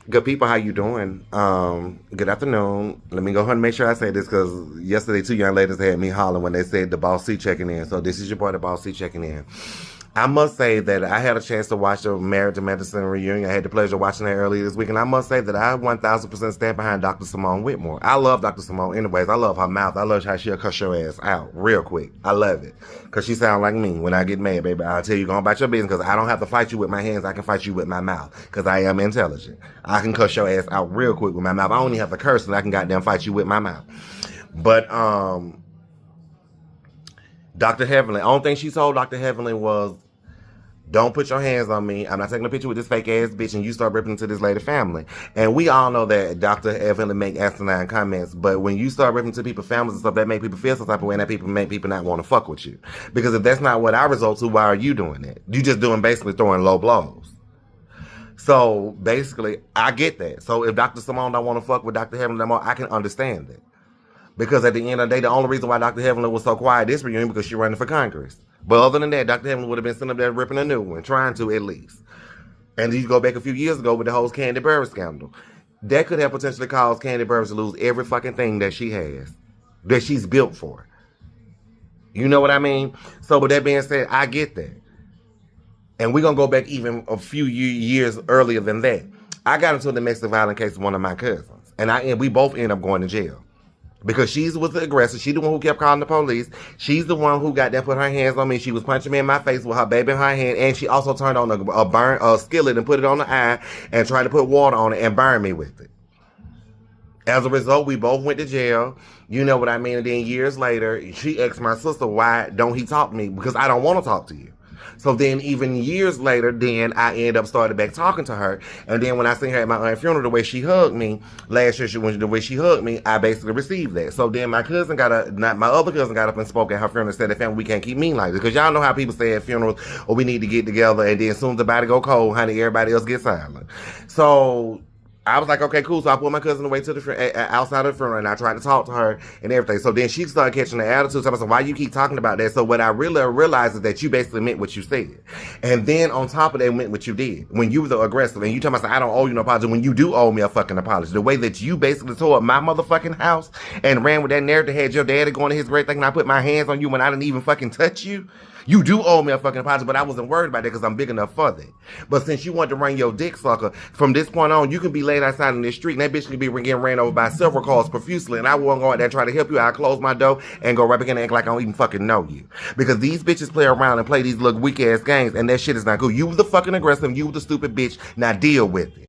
Good people, how you doing? Good afternoon. Let me go ahead and make sure I say this because yesterday two young ladies had me hollering when they said the boss C checking in. So this is your boy, the boss C checking in. I must say that I had a chance to watch the Married to Medicine reunion. I had the pleasure of watching that earlier this week, and I must say that I 1000% stand behind Dr. Simone Whitmore. I love Dr. Simone anyways. I love her mouth. I love how she'll cuss your ass out real quick. I love it. Because she sound like me when I get mad, baby. I'll tell you, go about your business because I don't have to fight you with my hands. I can fight you with my mouth because I am intelligent. I can cuss your ass out real quick with my mouth. I only have to curse and I can goddamn fight you with my mouth. But, Dr. Heavenly, the only thing she told Dr. Heavenly was, don't put your hands on me. I'm not taking a picture with this fake ass bitch and you start ripping into this lady family. And we all know that Dr. Evelyn make asinine comments, but when you start ripping into people's families and stuff, that make people feel some type of way and that people make people not want to fuck with you. Because if that's not what I result to, why are you doing it? You just doing basically throwing low blows. So basically, I get that. So if Dr. Simone don't want to fuck with Dr. Heavenly no more, I can understand that. Because at the end of the day, the only reason why Dr. Heavenly was so quiet this reunion because she running for Congress. But other than that, Dr. Heavenly would have been sitting up there ripping a new one, trying to at least. And you go back a few years ago with the whole Candy Burris scandal. That could have potentially caused Candy Burris to lose every fucking thing that she has, that she's built for. You know what I mean? So with that being said, I get that. And we're going to go back even a few years earlier than that. I got into a domestic violence case with one of my cousins. And we both ended up going to jail. Because she was the aggressor. She the one who kept calling the police. She's the one who got there, put her hands on me. She was punching me in my face with her baby in her hand. And she also turned on a skillet and put it on the eye and tried to put water on it and burn me with it. As a result, we both went to jail. You know what I mean? And then years later, she asked my sister, why don't he talk to me? Because I don't want to talk to you. So then even years later, then I end up started back talking to her. And then when I seen her at my aunt's funeral, the way she hugged me, last year, the way she hugged me, I basically received that. So then my other cousin got up and spoke at her funeral and said, family, we can't keep mean like this. Because y'all know how people say at funerals, oh, we need to get together. And then as soon as the body go cold, honey, everybody else gets silent. So I was like, okay, cool. So I pulled my cousin away to the outside of the funeral, and I tried to talk to her and everything. So then she started catching the attitude. So I said, why you keep talking about that? So what I really realized is that you basically meant what you said. And then on top of that, meant what you did. When you were the aggressive, and you told me, I don't owe you no apology, when you do owe me a fucking apology. The way that you basically tore up my motherfucking house and ran with that narrative, had your daddy going to his grave thinking I put my hands on you when I didn't even fucking touch you. You do owe me a fucking apology, but I wasn't worried about that because I'm big enough for that. But since you want to run your dick sucker, from this point on, you can be laid outside in the street, and that bitch can be getting ran over by several cars profusely, and I won't go out there and try to help you. I'll close my door and go right back in and act like I don't even fucking know you. Because these bitches play around and play these little weak-ass games, and that shit is not cool. You was the fucking aggressive, you was the stupid bitch, now deal with it.